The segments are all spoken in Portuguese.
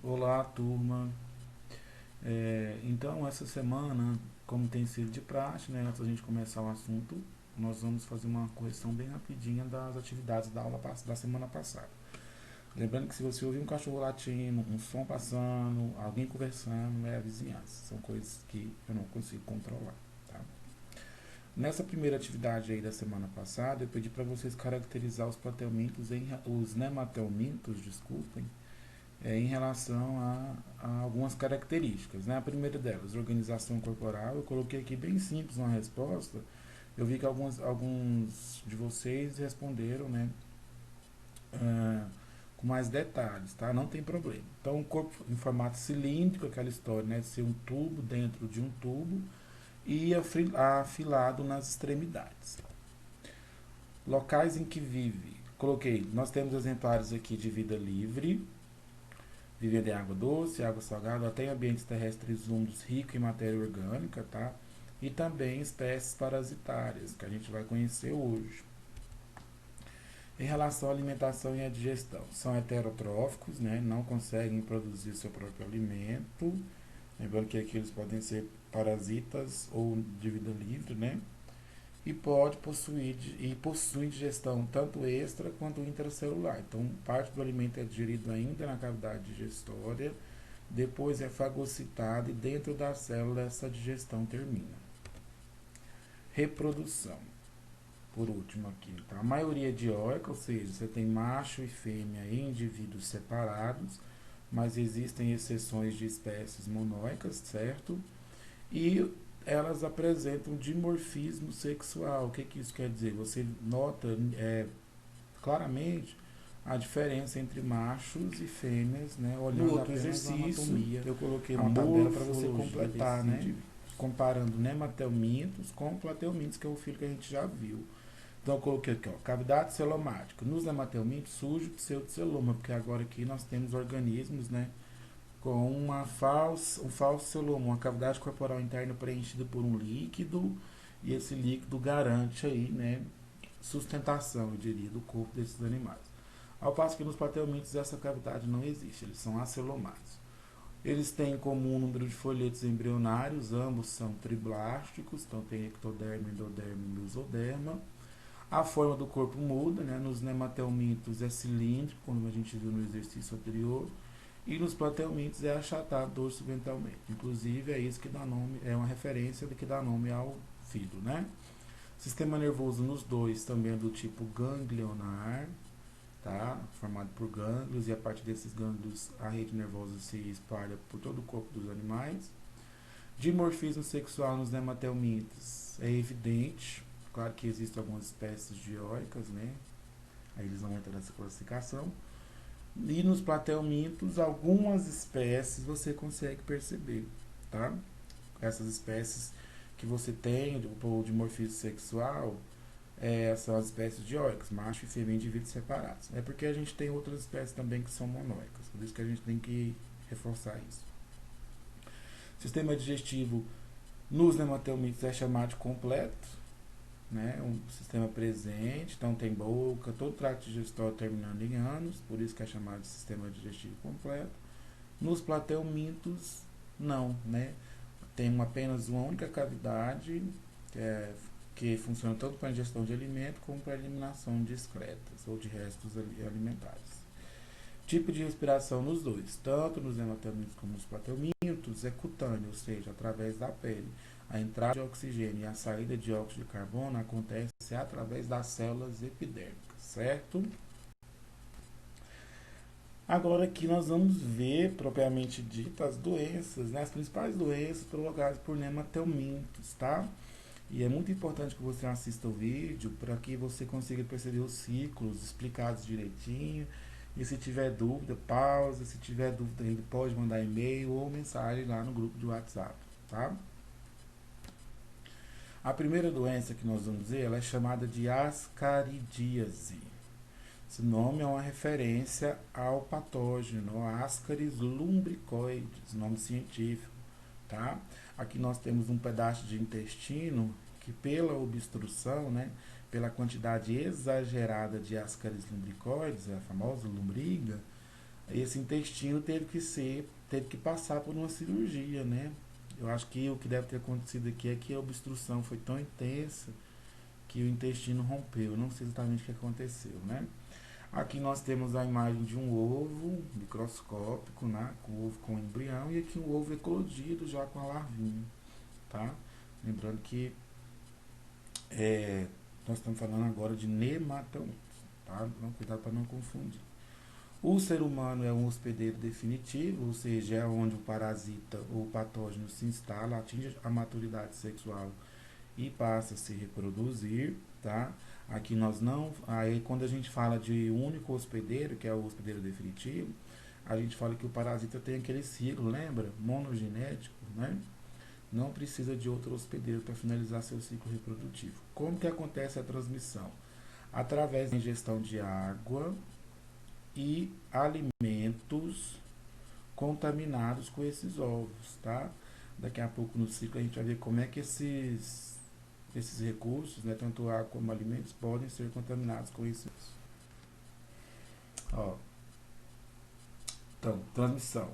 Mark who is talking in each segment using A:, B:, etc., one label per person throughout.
A: Olá, turma. Então, essa semana, como tem sido de praxe, né, antes da gente começar o assunto, nós vamos fazer uma correção bem rapidinha das atividades da aula da semana passada. Lembrando que se você ouvir um cachorro latindo, um som passando, alguém conversando, é a vizinhança. São coisas que eu não consigo controlar, tá? Nessa primeira atividade aí da semana passada, eu pedi para vocês caracterizar os nematelmintos, desculpem, em relação a algumas características. Né? A primeira delas, organização corporal. Eu coloquei aqui bem simples uma resposta. Eu vi que alguns de vocês responderam, né, ah, com mais detalhes, tá? Não tem problema. Então, o corpo em formato cilíndrico, aquela história, né, de ser um tubo dentro de um tubo e afilado nas extremidades. Locais em que vive. Coloquei, nós temos exemplares aqui de vida livre, vivendo em água doce, água salgada, até em ambientes terrestres úmidos ricos em matéria orgânica, tá? E também espécies parasitárias, que a gente vai conhecer hoje. Em relação à alimentação e à digestão, são heterotróficos, né? Não conseguem produzir seu próprio alimento. Lembrando que aqui eles podem ser parasitas ou de vida livre, né? E possuem digestão tanto extra quanto intracelular. Então, parte do alimento é digerido ainda na cavidade digestória, depois é fagocitado e dentro da célula essa digestão termina. Reprodução. Por último aqui, tá? A maioria é dioica, ou seja, você tem macho e fêmea em indivíduos separados, mas existem exceções de espécies monóicas, certo? E elas apresentam dimorfismo sexual. O que isso quer dizer? Você nota claramente a diferença entre machos e fêmeas, né? Olhando no outro exercício, eu coloquei uma tabela para você completar, né? Comparando nematelmintos com platelmintos, que é o filho que a gente já viu. Então eu coloquei aqui, ó, cavidade celomática. Nos nematelmintos surge o pseudoceloma, porque agora aqui nós temos organismos, né, com um falso celoma, uma cavidade corporal interna preenchida por um líquido, e esse líquido garante aí, né, sustentação, eu diria, do corpo desses animais. Ao passo que nos platelmintos essa cavidade não existe, eles são acelomados. Eles têm em comum um número de folhetos embrionários, ambos são triblásticos, então tem ectoderma, endoderma e mesoderma. A forma do corpo muda, né? Nos nematelmintos é cilíndrico, como a gente viu no exercício anterior, e nos platelmintos é achatado dorso-ventralmente. Inclusive é isso que dá nome, é uma referência de que dá nome ao filho, né? Sistema nervoso nos dois também é do tipo ganglionar, tá? Formado por gânglios, e a partir desses gânglios a rede nervosa se espalha por todo o corpo dos animais. Dimorfismo sexual nos nematelmintos é evidente. Claro que existem algumas espécies dioicas, né? Aí eles não entram nessa classificação. E nos platelmintos, algumas espécies você consegue perceber, tá? Essas espécies que você tem, o dimorfismo sexual, são as espécies dioicas, macho e fêmea, indivíduos separados. É porque a gente tem outras espécies também que são monóicas, por isso que a gente tem que reforçar isso. Sistema digestivo nos nematelmintos é chamado de completo, né? Um sistema presente, então tem boca, todo o trato digestório terminando em ânus, por isso que é chamado de sistema digestivo completo. Nos platelmintos, não, né? Tem apenas uma única cavidade, que funciona tanto para a ingestão de alimento como para a eliminação de excretas ou de restos alimentares. Tipo de respiração nos dois, tanto nos nematelmintos como nos platelmintos, é cutâneo, ou seja, através da pele. A entrada de oxigênio e a saída de dióxido de carbono acontece através das células epidérmicas, certo? Agora aqui nós vamos ver, propriamente dito, as doenças, né, as principais doenças provocadas por nematelmintos, tá? E é muito importante que você assista o vídeo para que você consiga perceber os ciclos explicados direitinho. E se tiver dúvida, pausa. Se tiver dúvida, ele pode mandar e-mail ou mensagem lá no grupo de WhatsApp, tá? A primeira doença que nós vamos ver, ela é chamada de ascaridíase. Esse nome é uma referência ao patógeno Ascaris lumbricoides, nome científico, tá? Aqui nós temos um pedaço de intestino que pela obstrução, né, pela quantidade exagerada de Ascaris lumbricoides, a famosa lombriga, esse intestino teve que passar por uma cirurgia, né? Eu acho que o que deve ter acontecido aqui é que a obstrução foi tão intensa que o intestino rompeu. Não sei exatamente o que aconteceu, né? Aqui nós temos a imagem de um ovo microscópico, né? Com o ovo com o embrião, e aqui um ovo eclodido já com a larvinha, tá? Lembrando que nós estamos falando agora de nematomitos, tá? Então, cuidado para não confundir. O ser humano é um hospedeiro definitivo, ou seja, é onde o parasita ou o patógeno se instala, atinge a maturidade sexual e passa a se reproduzir, tá? Aqui nós não, aí quando a gente fala de único hospedeiro, que é o hospedeiro definitivo, a gente fala que o parasita tem aquele ciclo, lembra? Monogenético, né? Não precisa de outro hospedeiro para finalizar seu ciclo reprodutivo. Como que acontece a transmissão? Através da ingestão de água e alimentos contaminados com esses ovos, tá? Daqui a pouco no ciclo a gente vai ver como é que esses recursos, né, tanto água como alimentos, podem ser contaminados com esses. Ó, então, transmissão.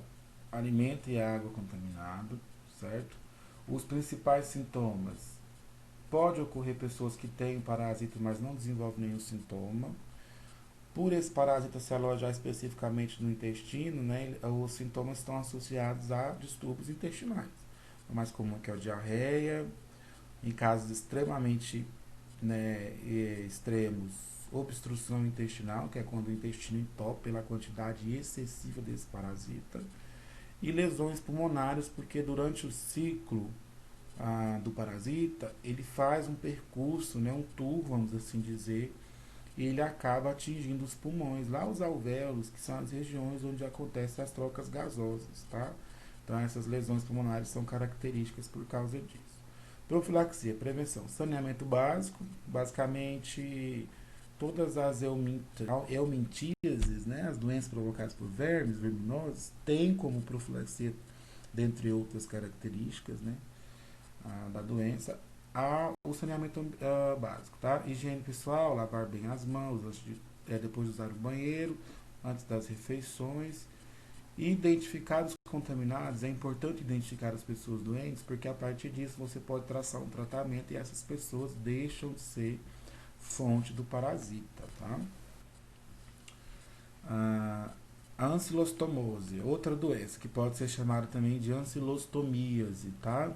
A: Alimento e água contaminado, certo? Os principais sintomas. Pode ocorrer pessoas que têm parasita, mas não desenvolvem nenhum sintoma. Por esse parasita se alojar especificamente no intestino, né, os sintomas estão associados a distúrbios intestinais. O mais comum é a diarreia, em casos extremamente, né, extremos, obstrução intestinal, que é quando o intestino entope pela quantidade excessiva desse parasita, e lesões pulmonares, porque durante o ciclo do parasita, ele faz um percurso, né, um tour, vamos assim dizer, e ele acaba atingindo os pulmões, lá os alvéolos, que são as regiões onde acontecem as trocas gasosas, tá? Então essas lesões pulmonares são características por causa disso. Profilaxia, prevenção, saneamento básico, basicamente todas as helmintíases, né, as doenças provocadas por vermes, verminoses, têm como profilaxia, dentre outras características, né, da doença, o saneamento básico, tá? Higiene pessoal, lavar bem as mãos depois de usar o banheiro, antes das refeições. Identificar os contaminados, é importante identificar as pessoas doentes, porque a partir disso você pode traçar um tratamento e essas pessoas deixam de ser fonte do parasita, tá? A ancilostomose, outra doença que pode ser chamada também de ancilostomíase, tá?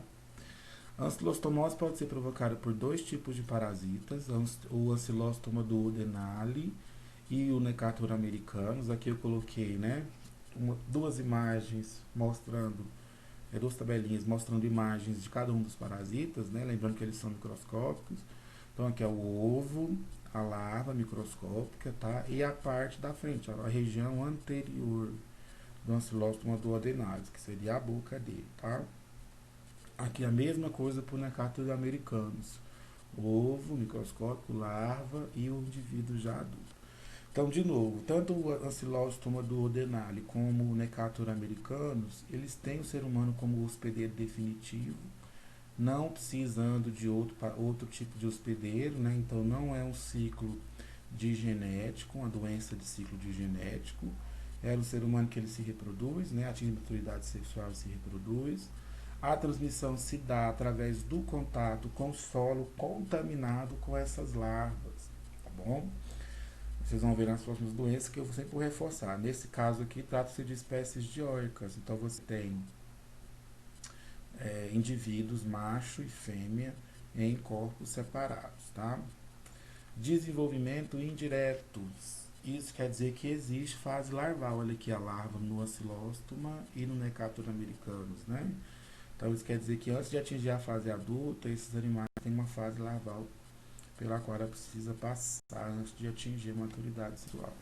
A: A ancilostomose pode ser provocada por dois tipos de parasitas, o ancilostoma duodenale e o Necator americanus. Aqui eu coloquei, né, duas imagens mostrando, duas tabelinhas mostrando imagens de cada um dos parasitas, né, lembrando que eles são microscópicos. Então aqui é o ovo, a larva microscópica, tá? E a parte da frente, a região anterior do ancilostoma duodenalis, que seria a boca dele, tá? Aqui a mesma coisa para o Necator americanus. Ovo, microscópico, larva e o indivíduo já adulto. Então, de novo, tanto o ancilostoma duodenale como o Necator americanus, eles têm o ser humano como hospedeiro definitivo, não precisando de outro tipo de hospedeiro, né? Então não é um ciclo de genético, uma doença de ciclo de genético. É o ser humano que ele se reproduz, né? Atinge a maturidade sexual e se reproduz. A transmissão se dá através do contato com o solo contaminado com essas larvas, tá bom? Vocês vão ver nas próximas doenças que eu sempre vou reforçar. Nesse caso aqui, trata-se de espécies dioicas. Então, você tem indivíduos, macho e fêmea, em corpos separados, tá? Desenvolvimento indireto. Isso quer dizer que existe fase larval. Olha aqui a larva no ancilostoma e no Necator americanus, né? Então, isso quer dizer que antes de atingir a fase adulta, esses animais têm uma fase larval pela qual ela precisa passar antes de atingir a maturidade sexual.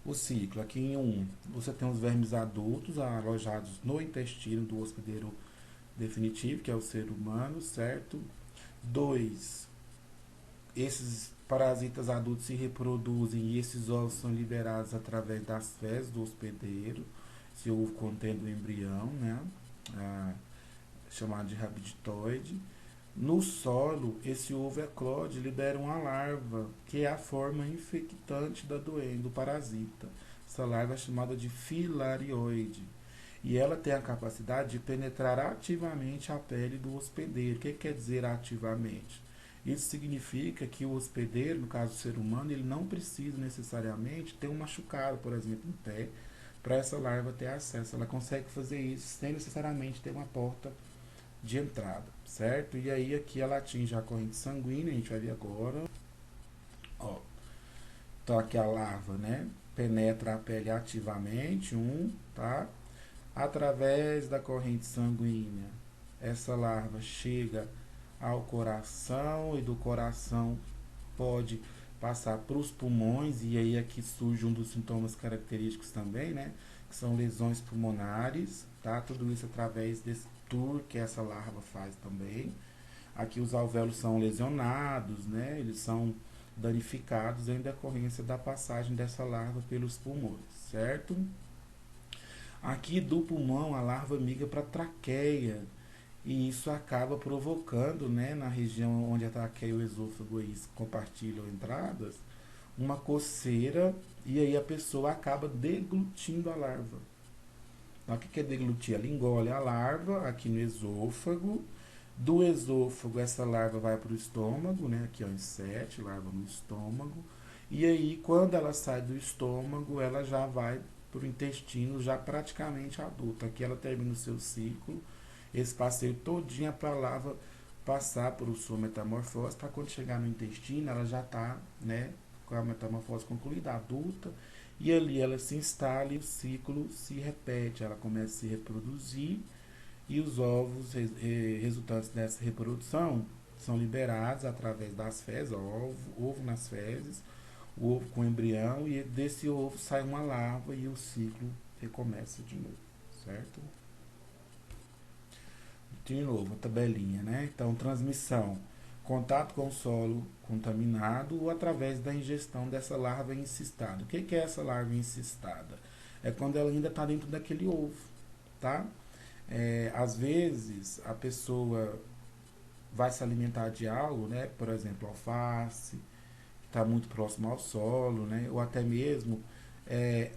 A: O ciclo, aqui em 1, você tem os vermes adultos alojados no intestino do hospedeiro definitivo, que é o ser humano, certo? 2, esses parasitas adultos se reproduzem e esses ovos são liberados através das fezes do hospedeiro, esse ovo contendo o embrião, né? Chamado de rabditoide. No solo, esse ovo eclode e libera uma larva, que é a forma infectante da doença, do parasita. Essa larva é chamada de filarioide. E ela tem a capacidade de penetrar ativamente a pele do hospedeiro. O que quer dizer ativamente? Isso significa que o hospedeiro, no caso do ser humano, ele não precisa necessariamente ter um machucado, por exemplo, no pé, para essa larva ter acesso. Ela consegue fazer isso sem necessariamente ter uma porta de entrada, certo? E aí aqui ela atinge a corrente sanguínea, a gente vai ver agora. Ó, então aqui a larva, né, penetra a pele ativamente, tá? Através da corrente sanguínea, essa larva chega ao coração e do coração pode passar para os pulmões, e aí aqui surge um dos sintomas característicos também, né, que são lesões pulmonares, tá? Tudo isso através desse tour que essa larva faz também. Aqui os alvéolos são lesionados, né, eles são danificados em decorrência da passagem dessa larva pelos pulmões, certo? Aqui do pulmão a larva migra para a traqueia, e isso acaba provocando, né, na região onde a traqueia e o esôfago aí compartilham entradas, uma coceira, e aí a pessoa acaba deglutindo a larva. Então, o que é deglutir? Ela engole a larva aqui no esôfago. Do esôfago, essa larva vai para o estômago, né? Aqui, ó, em 7, larva no estômago. E aí, quando ela sai do estômago, ela já vai para o intestino, já praticamente adulta. Aqui ela termina o seu ciclo, esse passeio todinho para a larva passar por sua metamorfose, para quando chegar no intestino, ela já está, né, com a metamorfose concluída, adulta, e ali ela se instala e o ciclo se repete, ela começa a se reproduzir, e os ovos resultantes dessa reprodução são liberados através das fezes, ovo nas fezes, o ovo com embrião, e desse ovo sai uma larva e o ciclo recomeça de novo, certo? De novo, a tabelinha, né? Então, transmissão, contato com o solo contaminado ou através da ingestão dessa larva encistada. O que é essa larva encistada? É quando ela ainda está dentro daquele ovo, tá? Às vezes, a pessoa vai se alimentar de algo, né? Por exemplo, alface, que está muito próximo ao solo, né? Ou até mesmo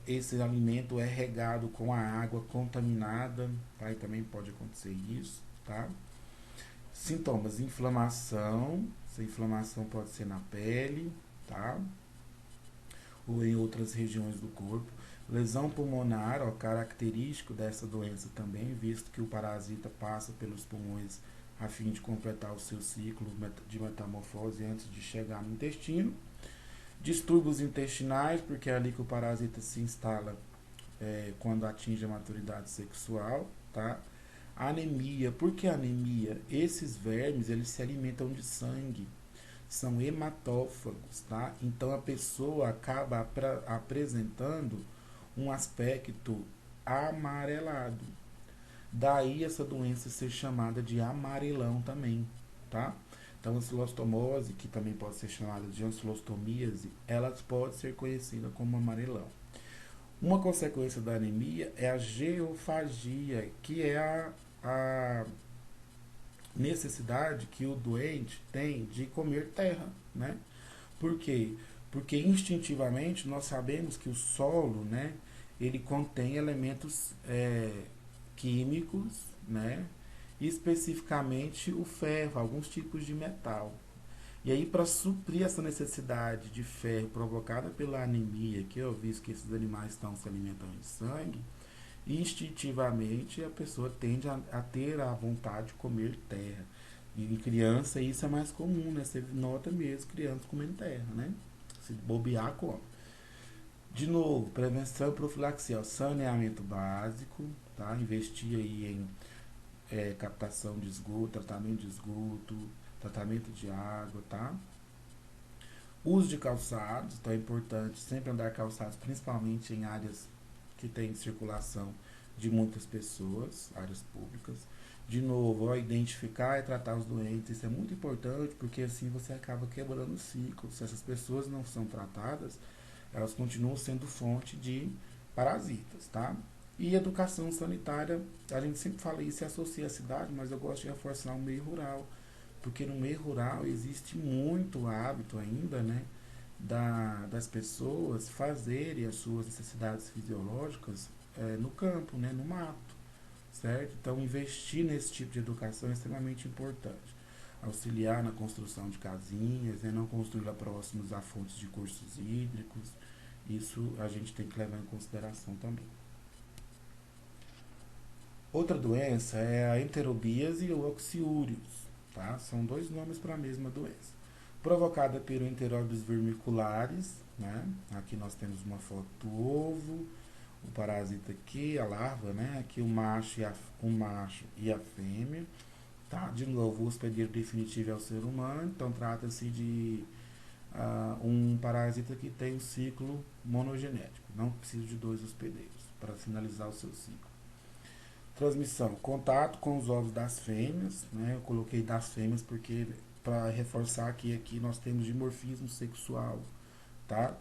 A: esse alimento é regado com a água contaminada, tá? E também pode acontecer isso, tá? Sintomas: inflamação. Essa inflamação pode ser na pele, tá? Ou em outras regiões do corpo. Lesão pulmonar, ó, característico dessa doença também, visto que o parasita passa pelos pulmões a fim de completar o seu ciclo de metamorfose antes de chegar no intestino. Distúrbios intestinais, porque é ali que o parasita se instala quando atinge a maturidade sexual, tá? Anemia. Por que anemia? Esses vermes, eles se alimentam de sangue, são hematófagos, tá? Então a pessoa acaba apresentando um aspecto amarelado. Daí essa doença ser chamada de amarelão também, tá? Então, a ancilostomose, que também pode ser chamada de ancilostomíase, ela pode ser conhecida como amarelão. Uma consequência da anemia é a geofagia, que é a necessidade que o doente tem de comer terra, né? Por quê? Porque instintivamente nós sabemos que o solo, né, ele contém elementos químicos, né? Especificamente o ferro, alguns tipos de metal. E aí, para suprir essa necessidade de ferro provocada pela anemia, que eu vi que esses animais estão se alimentando de sangue, instintivamente a pessoa tende a ter a vontade de comer terra. E em criança isso é mais comum, né? Você nota mesmo crianças comendo terra, né? Se bobear, come. De novo, prevenção e profilaxia, saneamento básico, tá? Investir aí em captação de esgoto, tratamento de esgoto, tratamento de água, tá? Uso de calçados, então é importante sempre andar calçados, principalmente em áreas que tem circulação de muitas pessoas, áreas públicas. De novo, identificar e tratar os doentes, isso é muito importante, porque assim você acaba quebrando o ciclo. Se essas pessoas não são tratadas, elas continuam sendo fonte de parasitas, tá? E educação sanitária, a gente sempre fala isso e associa à cidade, mas eu gosto de reforçar o meio rural, porque no meio rural existe muito hábito ainda, né, das pessoas fazerem as suas necessidades fisiológicas no campo, né, no mato, certo? Então, investir nesse tipo de educação é extremamente importante. Auxiliar na construção de casinhas, né, não construí-la próximos a fontes de cursos hídricos, isso a gente tem que levar em consideração também. Outra doença é a enterobíase ou oxiúrios, tá? São dois nomes para a mesma doença. Provocada por enteróbios vermiculares, né? Aqui nós temos uma foto do ovo, o parasita aqui, a larva, né? Aqui o macho e a fêmea, tá? De novo, o hospedeiro definitivo é o ser humano, então trata-se de um parasita que tem um ciclo monogenético, não precisa de dois hospedeiros para finalizar o seu ciclo. Transmissão, contato com os ovos das fêmeas, né? Eu coloquei das fêmeas porque para reforçar que aqui nós temos dimorfismo sexual, tá?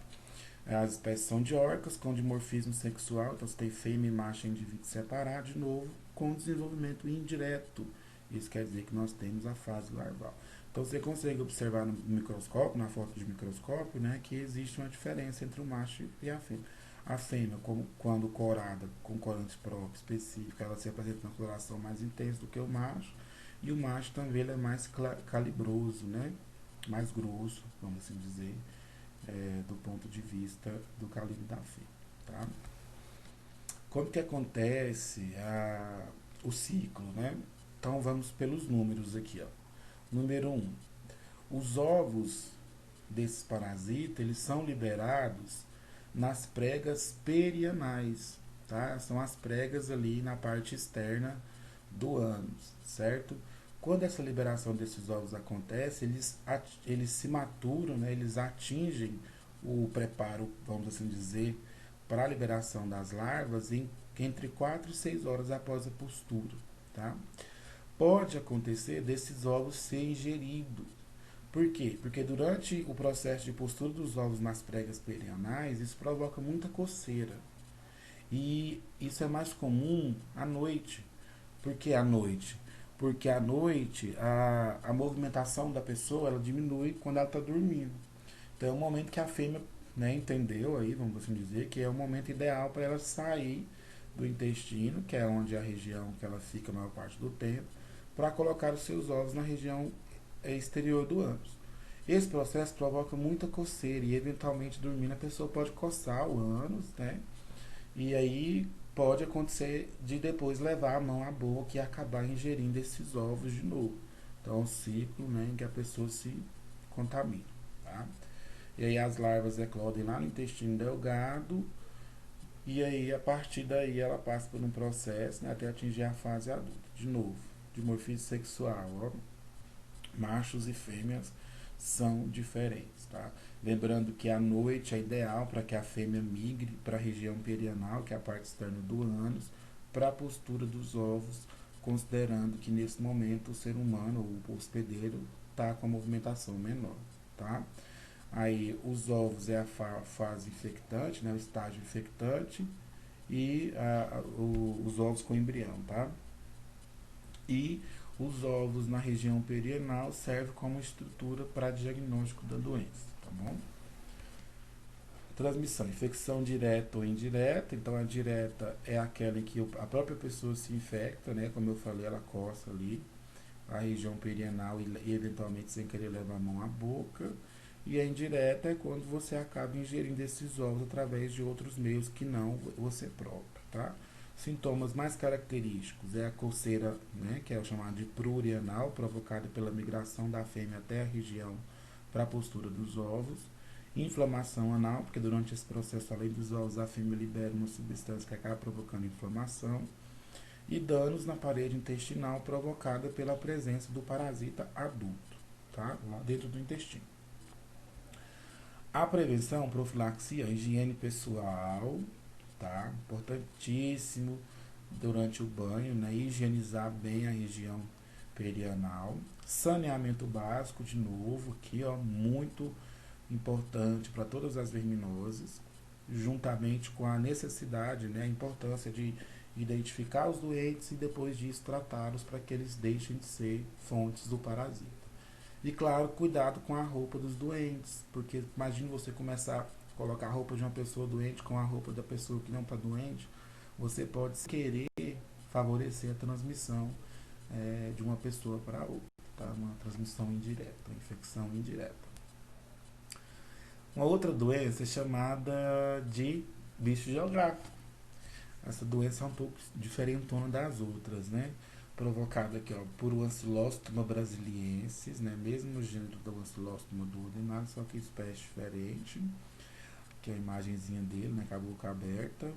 A: As espécies são dioicas com dimorfismo sexual, então você tem fêmea e macho em indivíduos separados, de novo, com desenvolvimento indireto. Isso quer dizer que nós temos a fase larval. Então você consegue observar no microscópio, na foto de microscópio, né, que existe uma diferença entre o macho e a fêmea. A fêmea, quando corada com corante próprio específico, ela se apresenta na coloração mais intensa do que o macho. E o macho também ele é mais calibroso, né? Mais grosso, vamos assim dizer, do ponto de vista do calibre da fêmea. Tá? Como que acontece o ciclo, né? Então vamos pelos números aqui. Ó. Número 1. Os ovos desses parasitas, eles são liberados nas pregas perianais, tá? São as pregas ali na parte externa do ânus, certo? Quando essa liberação desses ovos acontece, eles se maturam, né? Eles atingem o preparo, vamos assim dizer, para a liberação das larvas entre 4 e 6 horas após a postura, tá? Pode acontecer desses ovos ser ingeridos. Por quê? Porque durante o processo de postura dos ovos nas pregas perianais, isso provoca muita coceira. E isso é mais comum à noite. Por que à noite? Porque à noite a movimentação da pessoa ela diminui quando ela está dormindo. Então é o momento que a fêmea, né, entendeu aí, vamos assim dizer, que é o momento ideal para ela sair do intestino, que é onde é a região que ela fica a maior parte do tempo, para colocar os seus ovos na região exterior do ânus. Esse processo provoca muita coceira e eventualmente dormindo a pessoa pode coçar o ânus, né? E aí pode acontecer de depois levar a mão à boca e acabar ingerindo esses ovos de novo. Então é um ciclo, né, em que a pessoa se contamina, tá? E aí as larvas eclodem lá no intestino delgado e aí a partir daí ela passa por um processo, né, até atingir a fase adulta. De novo, dimorfismo sexual, ó, machos e fêmeas são diferentes, tá? Lembrando que à noite é ideal para que a fêmea migre para a região perianal, que é a parte externa do ânus, para a postura dos ovos, considerando que nesse momento o ser humano, o hospedeiro, está com a movimentação menor, tá? Aí os ovos é a fase infectante, né, o estágio infectante, e os ovos com embrião, tá? E os ovos na região perianal servem como estrutura para diagnóstico da doença, tá bom? Transmissão, infecção direta ou indireta. Então a direta é aquela em que a própria pessoa se infecta, né? Como eu falei, ela coça ali a região perianal e eventualmente sem querer levar a mão à boca. E a indireta é quando você acaba ingerindo esses ovos através de outros meios que não você próprio, tá? Sintomas mais característicos é a coceira, né, que é o chamado de prúria anal, provocada pela migração da fêmea até a região para a postura dos ovos. Inflamação anal, porque durante esse processo, além dos ovos, a fêmea libera uma substância que acaba provocando inflamação. E danos na parede intestinal provocada pela presença do parasita adulto, tá? Lá dentro do intestino. A prevenção, profilaxia, higiene pessoal, tá? Importantíssimo durante o banho, né? Higienizar bem a região perianal. Saneamento básico, de novo, aqui, ó, muito importante para todas as verminoses, juntamente com a necessidade, né? A importância de identificar os doentes e depois disso tratá-los para que eles deixem de ser fontes do parasita. E claro, cuidado com a roupa dos doentes, porque imagine você começar a colocar a roupa de uma pessoa doente com a roupa da pessoa que não está doente, você pode querer favorecer a transmissão de uma pessoa para outra, tá? Uma transmissão indireta, uma infecção indireta. Uma outra doença é chamada de bicho geográfico. Essa doença é um pouco diferentona das outras, né? Provocada aqui, ó, por o Ancylostoma brasiliensis, né? Mesmo gênero do Ancylostoma duodenale, só que espécie diferente, que é a imagenzinha dele, né? Com a boca aberta.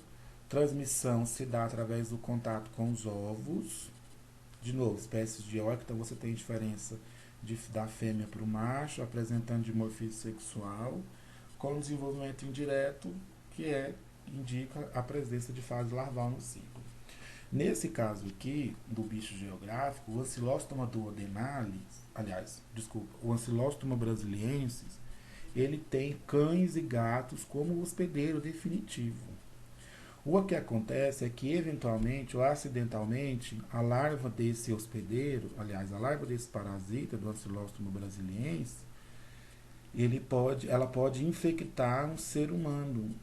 A: Transmissão se dá através do contato com os ovos. De novo, espécies de órgão, então você tem diferença da fêmea para o macho, apresentando dimorfismo sexual, com desenvolvimento indireto, que indica a presença de fase larval no ciclo. Nesse caso aqui, do bicho geográfico, o Ancylostoma duodenale, o Ancylostoma brasiliensis, ele tem cães e gatos como hospedeiro definitivo. O que acontece é que, eventualmente ou acidentalmente, a larva desse hospedeiro, a larva desse parasita, do Ancylostoma brasiliensis, ela pode infectar um ser humano.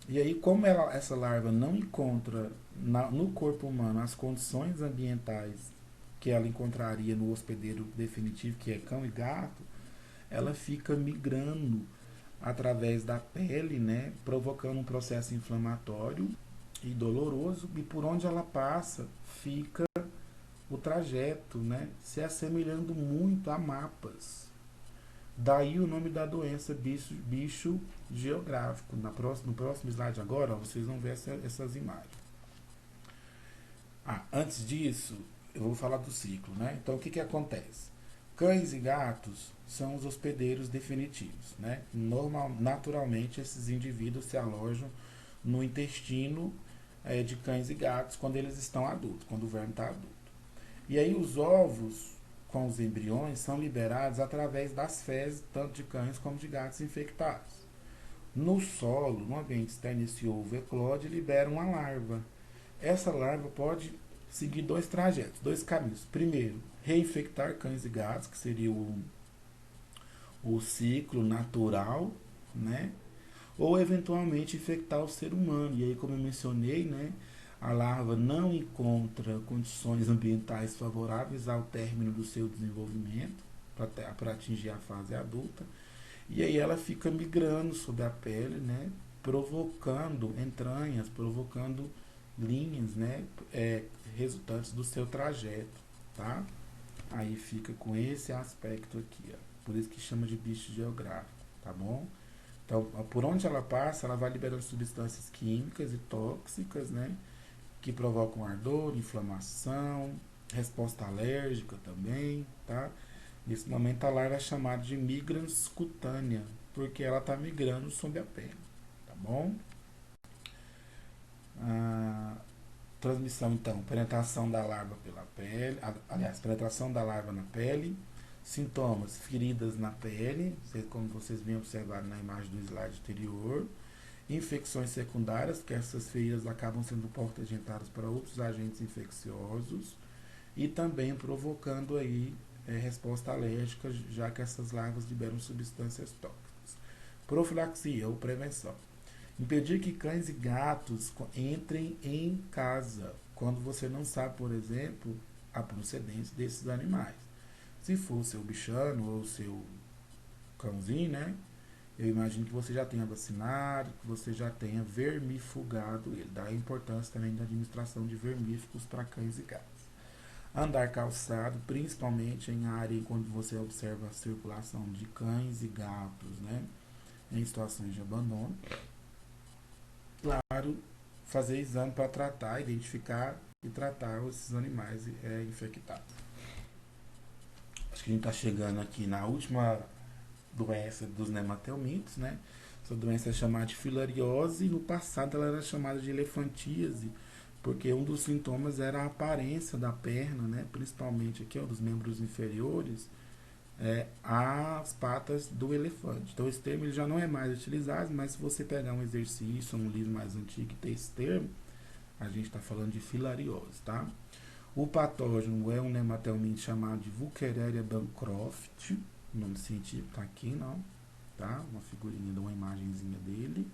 A: E aí, como essa larva não encontra no corpo humano as condições ambientais que ela encontraria no hospedeiro definitivo, que é cão e gato, ela fica migrando através da pele, né, provocando um processo inflamatório e doloroso, e por onde ela passa fica o trajeto, né, se assemelhando muito a mapas. Daí o nome da doença, bicho geográfico. No próximo slide agora, ó, vocês vão ver essas imagens. Antes disso, eu vou falar do ciclo, né? Então, o que acontece? Cães e gatos são os hospedeiros definitivos, né? Naturalmente, esses indivíduos se alojam no intestino de cães e gatos quando eles estão adultos, quando o verme está adulto. E aí os ovos com os embriões são liberados através das fezes, tanto de cães como de gatos infectados. No solo, no ambiente externo, esse ovo eclode e libera uma larva. Essa larva pode seguir dois trajetos, dois caminhos. Primeiro, reinfectar cães e gatos, que seria o ciclo natural, né? Ou eventualmente infectar o ser humano. E aí, como eu mencionei, né, a larva não encontra condições ambientais favoráveis ao término do seu desenvolvimento para atingir a fase adulta. E aí ela fica migrando sobre a pele, né, provocando entranhas, provocando linhas, né, resultantes do seu trajeto, tá? Aí fica com esse aspecto aqui, ó. Por isso que chama de bicho geográfico, tá bom? Então, por onde ela passa, ela vai liberando substâncias químicas e tóxicas, né, que provocam ardor, inflamação, resposta alérgica também, tá? Nesse momento a larva é chamada de migrans cutânea, porque ela está migrando sobre a pele, tá bom? Transmissão, então, penetração da larva pela pele, penetração da larva na pele, sintomas, feridas na pele, como vocês bem observaram na imagem do slide anterior, infecções secundárias, que essas feridas acabam sendo portas de entradas para outros agentes infecciosos, e também provocando aí resposta alérgica, já que essas larvas liberam substâncias tóxicas. Profilaxia ou prevenção. Impedir que cães e gatos entrem em casa, quando você não sabe, por exemplo, a procedência desses animais. Se for seu bichano ou seu cãozinho, né? Eu imagino que você já tenha vacinado, que você já tenha vermifugado ele. Daí a importância também da administração de vermífugos para cães e gatos. Andar calçado, principalmente em área quando você observa a circulação de cães e gatos, né, em situações de abandono. Claro, fazer exame para tratar, identificar e tratar esses animais infectados. Acho que a gente está chegando aqui na última doença dos nematelmintos, né? Essa doença é chamada de filariose e no passado ela era chamada de elefantíase, porque um dos sintomas era a aparência da perna, né? Principalmente aqui, ó, dos membros inferiores, as patas do elefante. Então esse termo ele já não é mais utilizado, mas se você pegar um exercício, um livro mais antigo que tem esse termo, a gente está falando de filariose, tá? O patógeno é um nematelminte chamado de Wuchereria bancroft, o nome científico tá aqui, não, tá? Uma figurinha de uma imagenzinha dele.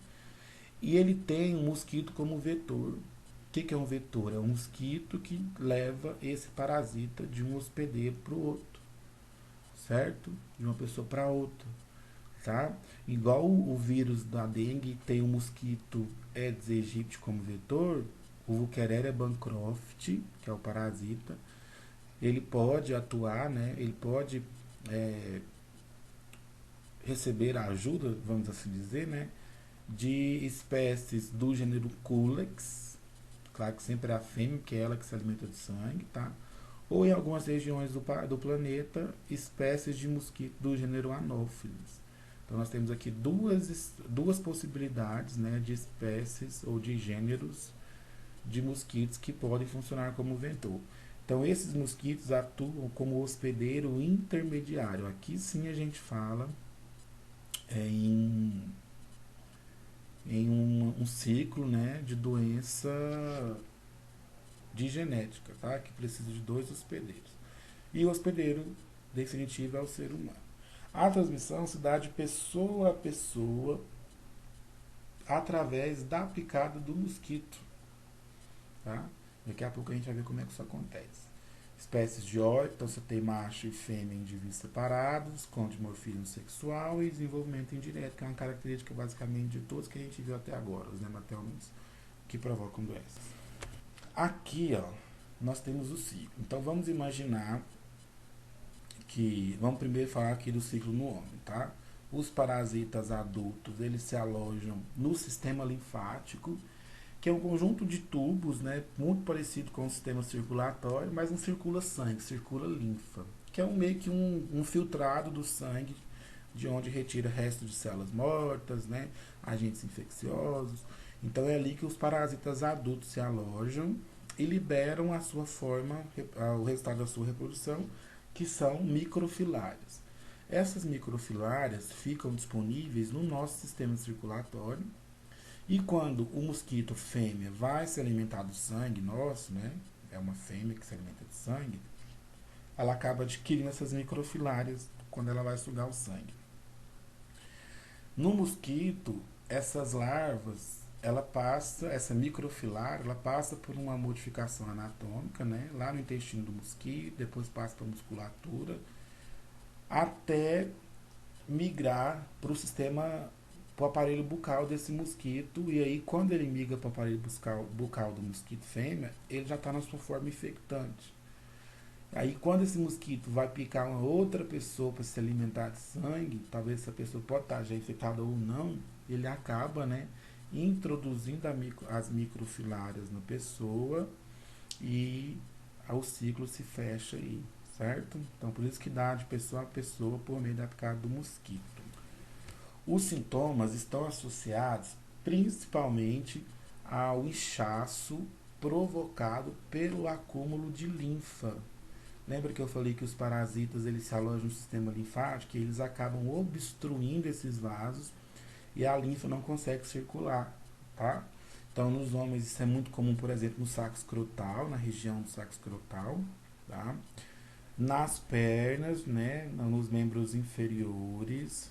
A: E ele tem um mosquito como vetor. O que é um vetor? É um mosquito que leva esse parasita de um hospedeiro para o outro, certo? De uma pessoa para outra, tá? Igual o vírus da dengue tem o mosquito Aedes aegypti como vetor, o Wuchereria bancroft, que é o parasita, ele pode atuar, né? Ele pode receber a ajuda, vamos assim dizer, né? De espécies do gênero Culex, claro que sempre é a fêmea, que é ela que se alimenta de sangue, tá? Ou em algumas regiões do planeta, espécies de mosquito do gênero Anopheles. Então nós temos aqui duas possibilidades, né, de espécies ou de gêneros de mosquitos que podem funcionar como vetor. Então esses mosquitos atuam como hospedeiro intermediário. Aqui sim a gente fala em um ciclo, né, de doença de genética, tá? Que precisa de dois hospedeiros. E o hospedeiro definitivo é o ser humano. A transmissão se dá de pessoa a pessoa através da picada do mosquito, tá? Daqui a pouco a gente vai ver como é que isso acontece. Espécies de óito, então você tem macho e fêmea em indivíduos separados, com dimorfismo sexual e desenvolvimento indireto, que é uma característica basicamente de todos que a gente viu até agora, os nematelmintos que provocam doenças. Aqui, ó, nós temos o ciclo. Então vamos imaginar que, vamos primeiro falar aqui do ciclo no homem, tá? Os parasitas adultos, eles se alojam no sistema linfático, que é um conjunto de tubos, né, muito parecido com o sistema circulatório, mas não circula sangue, circula linfa, que é meio que um filtrado do sangue, de onde retira restos de células mortas, né, agentes infecciosos. Então é ali que os parasitas adultos se alojam e liberam a sua forma, o resultado da sua reprodução, que são microfilárias. Essas microfilárias ficam disponíveis no nosso sistema circulatório. E quando o mosquito fêmea vai se alimentar do sangue nosso, né? É uma fêmea que se alimenta de sangue, ela acaba adquirindo essas microfilárias quando ela vai sugar o sangue. No mosquito, essas larvas, essa microfilária, ela passa por uma modificação anatômica, né? Lá no intestino do mosquito, depois passa para a musculatura, até migrar para o sistema, para o aparelho bucal desse mosquito, e aí quando ele migra para o aparelho bucal do mosquito fêmea, ele já está na sua forma infectante. Aí quando esse mosquito vai picar uma outra pessoa para se alimentar de sangue, talvez essa pessoa pode estar já infectada ou não, ele acaba, né, introduzindo as microfilárias na pessoa e o ciclo se fecha aí, certo? Então por isso que dá de pessoa a pessoa por meio da picada do mosquito. Os sintomas estão associados principalmente ao inchaço provocado pelo acúmulo de linfa. Lembra que eu falei que os parasitas eles se alojam no sistema linfático e eles acabam obstruindo esses vasos e a linfa não consegue circular, tá? Então, nos homens isso é muito comum, por exemplo, no saco escrotal, na região do saco escrotal, tá? Nas pernas, né, nos membros inferiores,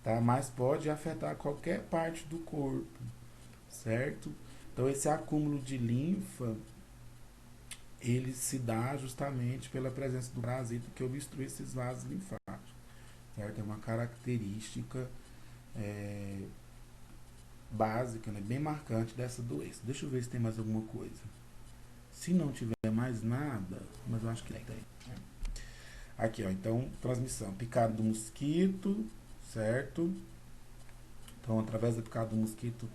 A: tá? Mas pode afetar qualquer parte do corpo, certo? Então, esse acúmulo de linfa ele se dá justamente pela presença do parasita que obstrui esses vasos linfáticos, certo? É uma característica básica, né, bem marcante dessa doença. Deixa eu ver se tem mais alguma coisa. Se não tiver mais nada, mas eu acho que tem. Aqui, ó, então, transmissão, picada do mosquito, certo? Então, através da picada do mosquito,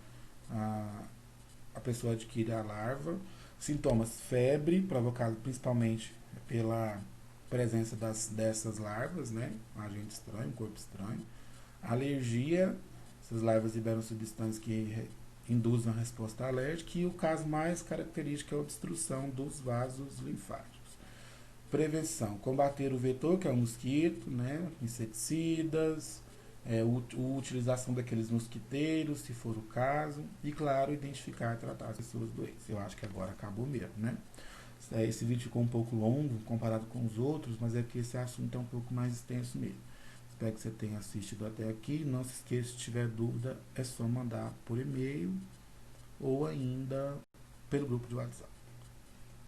A: a pessoa adquire a larva. Sintomas: febre, provocado principalmente pela presença dessas larvas, né? Um agente estranho, um corpo estranho. Alergia, essas larvas liberam substâncias que induzem a resposta alérgica. E o caso mais característico é a obstrução dos vasos linfáticos. Prevenção: combater o vetor, que é o mosquito, né? Inseticidas, utilização daqueles mosquiteiros, se for o caso, e claro, identificar e tratar as pessoas doentes. Eu acho que agora acabou mesmo, né? Esse vídeo ficou um pouco longo comparado com os outros, mas é que esse assunto é um pouco mais extenso mesmo. espero que você tenha assistido até aqui. Não se esqueça, se tiver dúvida, é só mandar por e-mail ou ainda pelo grupo de WhatsApp.